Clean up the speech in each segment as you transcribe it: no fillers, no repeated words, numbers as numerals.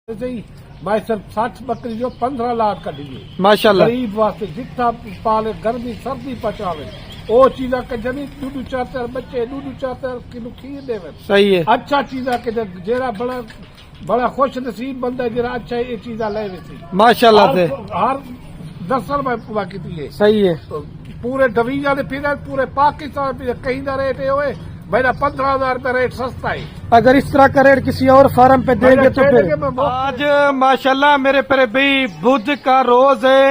میں صرف 60 بکری جو 15 لاکھ کا دیے ماشاءاللہ غریب واسطے جتنا پالے گرمی سردی پچاوے وہ چیزاں کہ جنی دودھ چاہتے بچے دودھ چاہتے کلو کھیر دے صحیح ہے اچھا چیزاں کہ جیرا بڑا خوش نصیب بندہ ہے جیرا اچھا یہ چیزاں لے ویسی ماشاءاللہ سے ہر 10 سال میں پورا کی ہے صحیح ہے پورے ڈویژن دے پھر پورے پاکستان پھر کہیں دا ریٹ ہے ہوئے میرا 15,000 روپے ریٹ سستا ہے اگر اس طرح کا ریٹ کسی اور فارم پہ دیں گے تو پھر آج ماشاءاللہ میرے پیارے بھائی بدھ کا روز ہے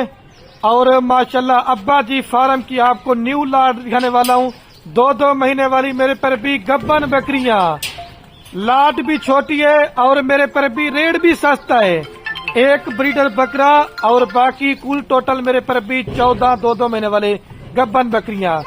اور ماشاءاللہ ابا جی فارم کی آپ کو نیو لاٹ دکھانے والا ہوں 2 مہینے والی میرے پیارے بھائی گبن بکریاں لاٹ بھی چھوٹی ہے اور میرے پیارے بھائی ریٹ بھی سستا ہے ایک بریڈر بکرا اور باقی کل ٹوٹل میرے پیارے بھائی 14 2 مہینے والے گبن بکریاں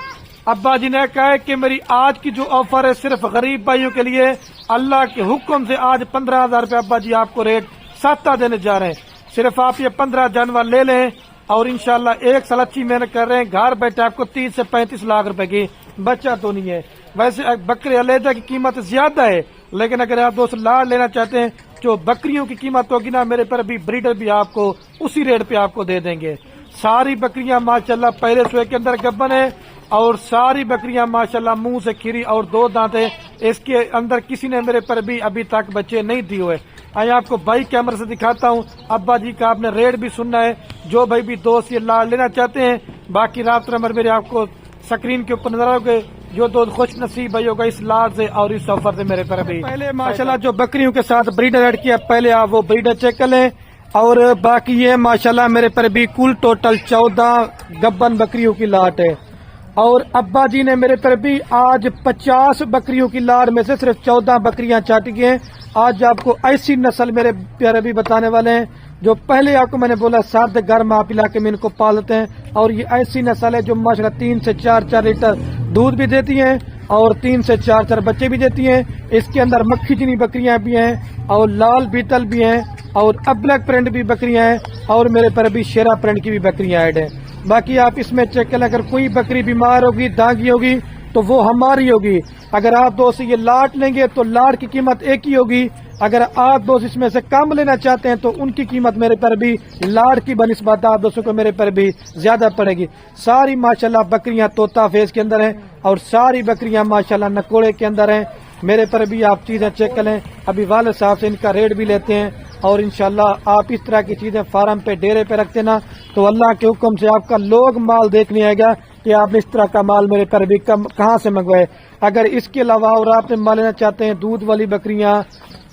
ابا جی نے کہا ہے کہ میری آج کی جو آفر ہے صرف غریب بھائیوں کے لیے اللہ کے حکم سے آج 15,000 روپے ابا جی آپ کو ریٹ سستا دینے جا رہے ہیں صرف آپ یہ 15 جانور لے لیں اور انشاءاللہ 1 سال اچھی محنت کر رہے ہیں گھر بیٹھے آپ کو 30 سے 35 لاکھ روپے کی بچت ہونی ہے ویسے بکرے علیحدہ کی قیمت زیادہ ہے لیکن اگر آپ دوست لاڑ لینا چاہتے ہیں جو بکریوں کی قیمت ہوگی نا میرے پر بھی بریڈر بھی آپ کو اسی ریٹ پہ آپ کو دے دیں گے ساری بکریاں ماشاءاللہ پہلے سوے کے اندر گبن ہے اور ساری بکریاں ماشاءاللہ منہ سے کھری اور 2 دانت ہے اس کے اندر کسی نے میرے پر بھی ابھی تک بچے نہیں دیے ہوئے آئے آپ کو بائی کیمرے سے دکھاتا ہوں ابا جی کا آپ نے ریٹ بھی سننا ہے جو بھائی بھی دوست یہ لاڑ لینا چاہتے ہیں باقی رابطہ نمبر میرے آپ کو سکرین کے اوپر نظر آؤ گے جو دوست خوش نصیب بھائی ہوگا اس لاڑ سے اور اس آفر سے میرے پر بھی پہلے ماشاءاللہ جو بکریوں کے ساتھ بریڈر ایڈ کیا پہلے آپ وہ بریڈر چیک کر لیں اور باقی یہ ماشاءاللہ میرے پر بھی کل ٹوٹل 14 گبن بکریوں کی لاٹ ہے اور ابا جی نے میرے پر بھی آج 50 بکریوں کی لاڑ میں سے صرف 14 بکریاں چاٹی ہیں آج آپ کو ایسی نسل میرے پیارے بھی بتانے والے ہیں جو پہلے آپ کو میں نے بولا سرد گرم آپ علاقے میں ان کو پالتے ہیں اور یہ ایسی نسل ہے جو ماشاءاللہ 3 سے 4 لیٹر دودھ بھی دیتی ہیں اور 3 سے 4 بچے بھی دیتی ہیں اس کے اندر مکھی چینی بکریاں بھی ہیں اور لال بیتل بھی ہیں اور ابلک پرنٹ بھی بکریاں ہیں اور میرے پر بھی شیرا پرنٹ کی بھی بکریاں ایڈ ہیں باقی آپ اس میں چیک کریں اگر کوئی بکری بیمار ہوگی داغی ہوگی تو وہ ہماری ہوگی اگر آپ دوست یہ لاٹ لیں گے تو لاٹ کی قیمت ایک ہی ہوگی اگر آپ دوست اس میں سے کم لینا چاہتے ہیں تو ان کی قیمت میرے پر بھی لاٹ کی بنسبت آپ دوستوں کو میرے پر بھی زیادہ پڑے گی ساری ماشاءاللہ بکریاں طوطا فیس کے اندر ہیں اور ساری بکریاں ماشاءاللہ نکوڑے کے اندر ہیں میرے پر بھی آپ چیزیں چیک کر لیں ابھی والد صاحب سے ان کا ریٹ بھی لیتے ہیں اور انشاءاللہ آپ اس طرح کی چیزیں فارم پہ ڈیرے پہ رکھتے نا تو اللہ کے حکم سے آپ کا لوگ مال دیکھنے آئے گا کہ آپ نے اس طرح کا مال میرے پر بھی کہاں سے منگوائے اگر اس کے علاوہ اور آپ نے مال لینا چاہتے ہیں دودھ والی بکریاں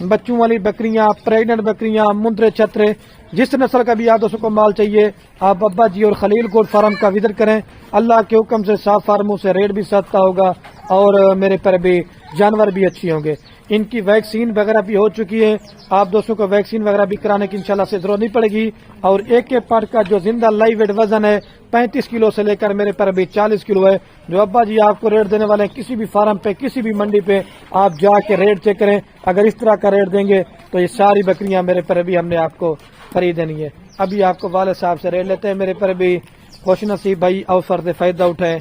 بچوں والی بکریاں پریگننٹ بکریاں مندرے چھترے جس نسل کا بھی آپ دوستوں کو مال چاہیے آپ ابا جی اور خلیل گوڈ فارم کا وزٹ کریں اللہ کے حکم سے صاف فارموں سے ریٹ بھی سستا ہوگا اور میرے پر بھی جانور بھی اچھی ہوں گے ان کی ویکسین وغیرہ بھی ہو چکی ہے آپ دوستوں کو ویکسین وغیرہ بھی کرانے کی انشاءاللہ سے ضرورت نہیں پڑے گی اور ایک پارٹ کا جو زندہ لائیو ویٹ وزن ہے 35 کلو سے لے کر میرے پر بھی 40 کلو ہے جو ابا جی آپ کو ریٹ دینے والے ہیں کسی بھی فارم پہ کسی بھی منڈی پہ آپ جا کے ریٹ چیک کریں اگر اس طرح کا ریٹ دیں گے تو یہ ساری بکریاں میرے پر بھی ہم نے آپ کو خریدنی ہے ابھی آپ کو والد صاحب سے ریٹ لیتے ہیں میرے پر بھی خوش نصیب بھائی آفر سے فائدہ اٹھائیں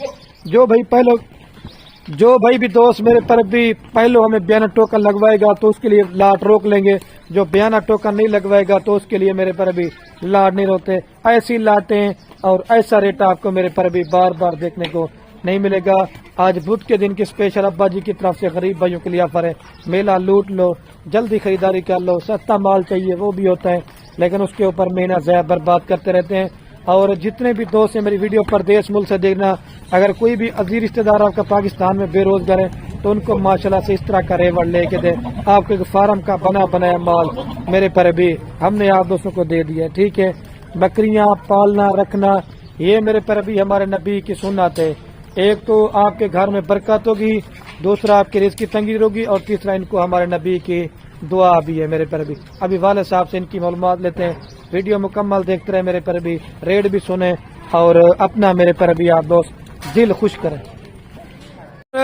جو بھائی بھی دوست میرے پر بھی پہلو ہمیں بیانہ ٹوکن لگوائے گا تو اس کے لیے لاٹ روک لیں گے جو بیانہ ٹوکن نہیں لگوائے گا تو اس کے لیے میرے پر بھی لاٹ نہیں روتے ایسی لاٹیں اور ایسا ریٹ آپ کو میرے پر بھی بار بار دیکھنے کو نہیں ملے گا آج بدھ کے دن کی اسپیشل ابا جی کی طرف سے غریب بھائیوں کے لیے آفر ہے میلہ لوٹ لو جلدی خریداری کر لو سستا مال چاہیے وہ بھی ہوتا ہے لیکن اس کے اوپر مہینہ ضائع برباد کرتے رہتے ہیں اور جتنے بھی دوست ہیں میری ویڈیو پردیش ملک سے دیکھنا اگر کوئی بھی عزیز رشتہ دار آپ کا پاکستان میں بے روزگار ہے تو ان کو ماشاءاللہ سے اس طرح کا ریوڑ لے کے دیں آپ کے فارم کا بنا بنایا مال میرے پر بھی ہم نے آپ دوستوں کو دے دیا ٹھیک ہے بکریاں پالنا رکھنا یہ میرے پر بھی ہمارے نبی کی سنت ہے ایک تو آپ کے گھر میں برکت ہوگی دوسرا آپ کے رزق کی تنگی ہوگی اور تیسرا ان کو ہمارے نبی کی دعا بھی ہے میرے پر بھی ابھی والد صاحب سے ان کی معلومات لیتے ہیں ویڈیو مکمل دیکھتے رہے میرے پر بھی ریٹ بھی سنیں اور اپنا میرے پر بھی آپ دوست دل خوش کریں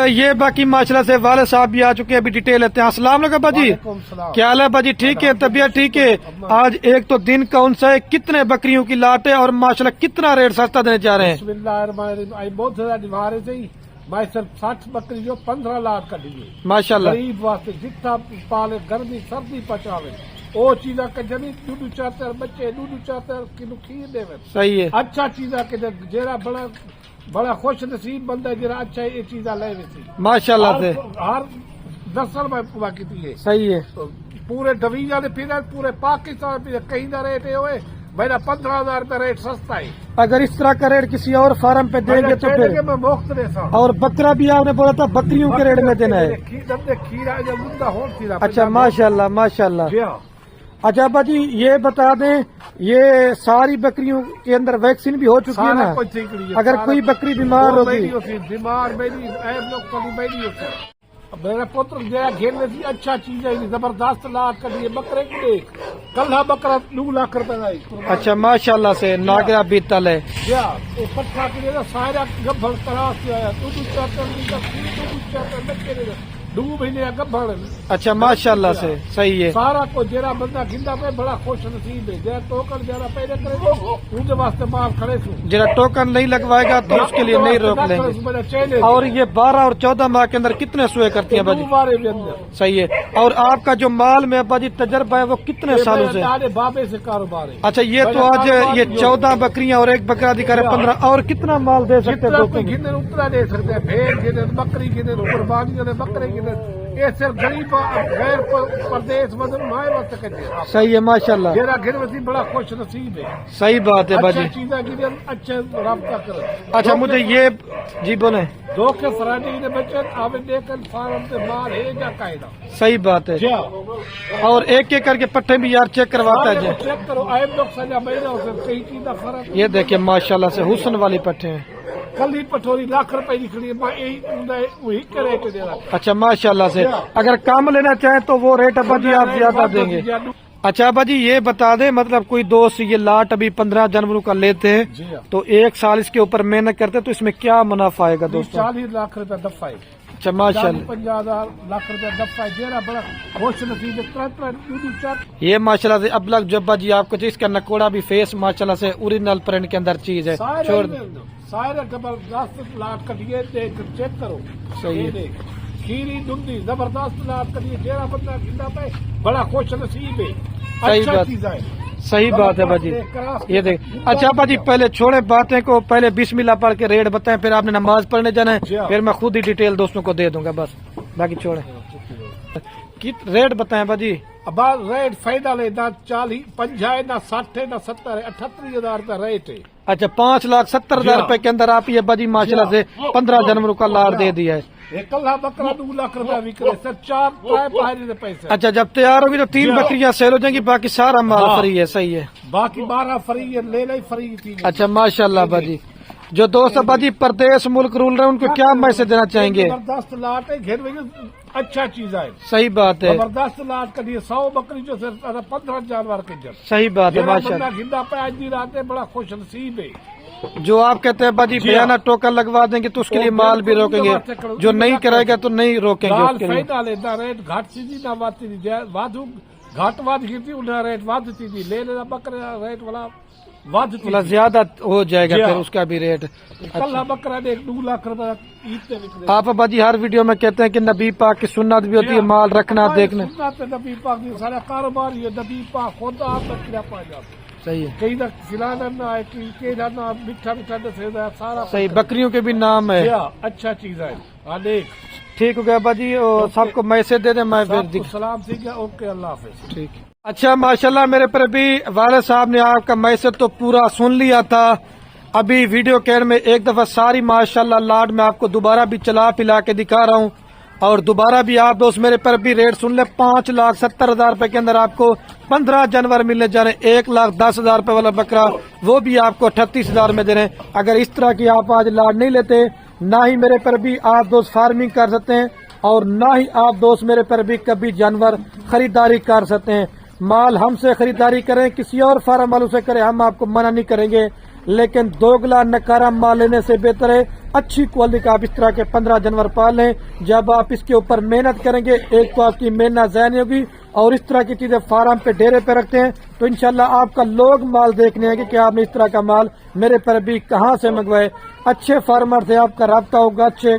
یہ باقی ماشاءاللہ سے والد صاحب بھی آ چکے ہیں ابھی ڈیٹیل لیتے ہیں السلام علیکم باجی کیا حال ہے باجی ٹھیک ہے طبیعت ٹھیک ہے آج ایک تو دن کون سا ہے کتنے بکریوں کی لاٹ ہے اور ماشاءاللہ کتنا ریٹ سستا دینے جا رہے ہیں بسم اللہ الرحمن الرحیم بہت زیادہ نبھارے سے میں صرف 60 بکری جو 15 لاکھ کا دیے ماشاءاللہ غریب واسطے جتنا پالے گرمی سردی پچاوے وہ چیزاں کہ جنی دو چار چار بچے دو چار چار کلو کھیر دے صحیح ہے اچھا چیزاں کہ جیرا بڑا خوش نصیب بندہ جیرا اچھا یہ چیزاں لے ویسی ماشاءاللہ سے ہر 10 سال میں پورا کی ہے صحیح ہے پورے ڈویژن پھر پورے پاکستان پہ کہیں نہ ریٹ ہے ہوئے میرا 15,000 روپے ریٹ سستا ہے اگر اس طرح کا ریٹ کسی اور فارم پہ دیں گے تو پھر میں مفت دے سا اور بکرا بھی آپ نے بولا تھا بکریوں کے ریٹ میں دینا ہے کھیرا جو مدہ ہو تیرا اچھا ماشاءاللہ ماشاءاللہ جی ہاں اچھا ابا جی یہ بتا دیں یہ ساری بکریوں کے اندر ویکسین بھی ہو چکی ہے نا اگر کوئی بکری بیمار ہوگی بیمار میری ایب لوگ کلی میری ہوتی میرا پتر گیا گھیرنے سے اچھا چیز ہے زبردست لاٹ کر دیے بکرے کو دیکھ کل بکرا 2 لاکھ روپے کا اچھا ماشاءاللہ سے ناگرا بیتل ہے کیا وہ پٹھا کے لیے سارا گبھڑ تراس سے آیا 2 چار بچے دے 2 مہینے گبھڑ اچھا ماشاءاللہ سے صحیح ہے سارا کو جیرا بندہ گندا پہ بڑا خوش نصیب ہے جیرا ٹوکن جیرا پیدا کرے ان کے واسطے مال کھڑے سو جرا ٹوکن نہیں لگوائے گا تو اس کے لیے نہیں روک لیں گے اور یہ 12 اور 14 ماہ کے اندر کتنے سوئے کرتی ہیں باجی صحیح ہے اور آپ کا جو مال میں باجی تجربہ ہے وہ کتنے سالوں سے بابے سے کاروبار ہے اچھا یہ تو آج یہ 14 بکریاں اور ایک بکرا دکھا رہے 15 اور کتنا مال دے سکتے ہیں اتنا دے سکتے ہیں بھیڑ گنے بکری گنے قربانی گنے بکرے گنے یہ صرف غریب غیر پردیش مدن مائے وقت کہتے ہیں صحیح ہے ماشاءاللہ جیرا گھر وسی بڑا خوش نصیب ہے صحیح بات ہے باجی اچھا چیزیں کی اچھے رابطہ کریں اچھا مجھے یہ جی بولیں دو کے فرائیڈے نے بچے آوے دیکھن فارم سے مال ہے جا قائدہ صحیح بات ہے اور ایک ایک کر کے پٹھے بھی یار چیک کرواتا ہے چیک کرو آئے لوگ سجا مہینہ ہو کئی چیزیں فرق یہ دیکھیں ماشاءاللہ سے حسن والی پٹھے ہیں کل ہی پٹھوری لاکھ روپے نکلی ہے میں وہی کے ریٹ دے رہا اچھا ماشاءاللہ سے اگر کام لینا چاہیں تو وہ ریٹ ابا جی آپ زیادہ دیں گے اچھا ابا جی یہ بتا دیں مطلب کوئی دوست یہ لاٹ ابھی 15 جنوری کا لیتے ہیں تو 1 سال اس کے اوپر محنت کرتے تو اس میں کیا منافع آئے گا دوست 40 لاکھ روپے دفعہ ہے اچھا ماشاءاللہ 50,000 لاکھ روپے دفعہ ہے جیرا بڑا خوش نصیب یہ ماشاءاللہ سے اب لگ جو ابا جی آپ کو اس کا نکوڑا بھی فیس ماشاءاللہ سے اوریجنل پرنٹ کے اندر چیز ہے چھوڑ سارے زبردست لاٹ کٹیے دیکھ چیک کرو صحیح ہے کھیری دندی زبردست لاٹ کٹیے جیرا بندہ گندا پہ بڑا خوش نصیب ہے صحیح اچھا بات چیز ہے صحیح بات ہے باجی یہ دیکھ اچھا باجی پہلے چھوڑے باتیں کو پہلے بسم اللہ پڑھ کے ریٹ بتائیں پھر آپ نے نماز پڑھنے جانا ہے پھر میں خود ہی ڈیٹیل دوستوں کو دے دوں گا بس باقی چھوڑیں ریٹ بتائیں باجی اب ریٹ فائدہ لے نہ 40 50 نہ 60 نہ 70 78,000 روپے ریٹ ہے اچھا 5,70,000 روپے کے اندر آپ یہ باجی ماشاءاللہ سے 15 جنوری کا لاٹ دے دیا ہے کلہ بکرا 2 لاکھ روپے وکرے سر 4 پہلے پیسے اچھا جب تیار ہوگی تو 3 بکریاں سیل ہو جائیں گی باقی سارا مال فری ہے صحیح ہے باقی 12 فری ہے لے لے فری تھی اچھا ماشاءاللہ باجی جو دوست باجی پردیش ملک رول رہے ہیں ان کو کیا میسج دینا چاہیں گے زبردست لاٹ ہے گھر میں اچھا چیز ہے صحیح بات ہے زبردست لاٹ کا 100 بکری جو صرف 15 جانور کے جب صحیح بات ہے ماشاءاللہ گندا پہ آج بھی رات ہے بڑا خوش نصیب ہے جو آپ کہتے ہیں باجی بیانہ ٹوکن لگوا دیں گے تو اس کے لیے مال بھی روکیں گے جو نہیں کرے گا تو نہیں روکیں گے اس کے لیے فائدہ لیتا ریٹ گھٹ سی نہ واتی وادو گھٹ واد گرتی انہیں ریٹ ودتی تھی لے لینا بکرا ریٹ والا مطلب زیادہ ہو جائے گا پھر اس کا بھی ریٹ کل بکرا نے 2 لاکھ روپے عید پہ آپ باجی ہر ویڈیو میں کہتے ہیں کہ نبی پاک کی سنت بھی ہوتی ہے مال رکھنا دیکھنا نبی پاک سارا کاروبار یہ نبی پاک خود آپ بکرا پا جاتے صحیح ہے کہیں نہ کھلانا نہ نہ میٹھا میٹھا سارا صحیح بکریوں کے بھی نام ہے اچھا چیز ہے ٹھیک ہو گیا باجی سب کو میسج دے دیں میں سلام ٹھیک ہے اوکے اللہ حافظ ٹھیک اچھا ماشاءاللہ میرے پر بھی والد صاحب نے آپ کا میسج تو پورا سن لیا تھا ابھی ویڈیو کیئر میں ایک دفعہ ساری ماشاءاللہ لاٹ میں آپ کو دوبارہ بھی چلا پلا کے دکھا رہا ہوں اور دوبارہ بھی آپ دوست میرے پر بھی ریٹ سن لیں 5,70,000 روپے کے اندر آپ کو 15 جانور ملنے جا رہے ہیں 1,10,000 روپے والا بکرا وہ بھی آپ کو 38,000 میں دے رہے ہیں اگر اس طرح کی آپ آج لاٹ نہیں لیتے نہ ہی میرے پر بھی آپ دوست فارمنگ کر سکتے ہیں اور نہ ہی آپ دوست میرے پر بھی کبھی جانور خریداری کر سکتے ہیں مال ہم سے خریداری کریں کسی اور فارم والوں سے کریں ہم آپ کو منع نہیں کریں گے لیکن دوگلا نکارا مال لینے سے بہتر ہے اچھی کوالٹی کا آپ اس طرح کے 15 جانور پال لیں جب آپ اس کے اوپر محنت کریں گے ایک تو آپ کی محنت ضائع نہیں ہوگی اور اس طرح کی چیزیں فارم پہ ڈیرے پہ رکھتے ہیں تو انشاءاللہ آپ کا لوگ مال دیکھنے ہیں کہ آپ نے اس طرح کا مال میرے پر بھی کہاں سے منگوائے اچھے فارمر سے آپ کا رابطہ ہوگا اچھے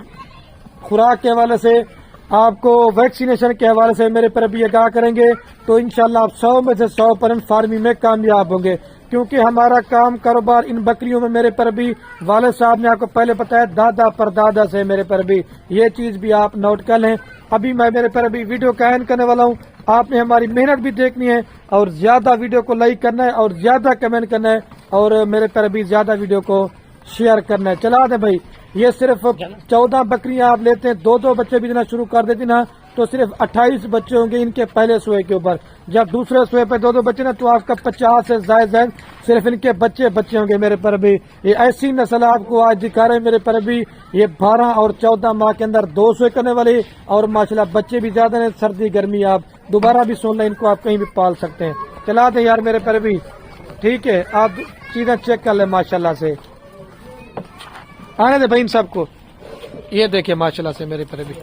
خوراک کے حوالے سے آپ کو ویکسینیشن کے حوالے سے میرے پر بھی آگاہ کریں گے تو انشاءاللہ آپ 100 میں سے 100% فارمنگ میں کامیاب ہوں گے، کیونکہ ہمارا کام کاروبار ان بکریوں میں میرے پر بھی والد صاحب نے آپ کو پہلے بتایا دادا پر دادا سے میرے پر بھی یہ چیز بھی آپ نوٹ کر لیں۔ ابھی میں میرے پر بھی ویڈیو کا اینڈ کرنے والا ہوں، آپ نے ہماری محنت بھی دیکھنی ہے اور زیادہ ویڈیو کو لائک کرنا ہے اور زیادہ کمنٹ کرنا ہے اور میرے پر بھی زیادہ ویڈیو کو شیئر کرنا ہے۔ چلا دیں بھائی، یہ صرف 14 بکریاں آپ لیتے ہیں، 2 بچے بھی دینا شروع کر دیتے نا تو صرف 28 بچے ہوں گے ان کے پہلے سوئے کے اوپر۔ جب دوسرے سوئے پہ 2 بچے نا تو آپ کا 50 سے زائد صرف ان کے بچے ہوں گے میرے پر بھی۔ یہ ایسی نسل آپ کو آج دکھا رہے ہیں میرے پر بھی، یہ 12 اور 14 ماہ کے اندر 2 سوئے کرنے والی اور ماشاءاللہ بچے بھی زیادہ ہیں۔ سردی گرمی آپ دوبارہ بھی سن لیں، ان کو آپ کہیں بھی پال سکتے ہیں۔ چلا دیں یار میرے پر بھی، ٹھیک ہے، آپ چیزیں چیک کر لیں ماشاءاللہ سے۔ آنے دے بھائی ان سب کو، یہ دیکھیں ماشاءاللہ سے میرے پر بھی۔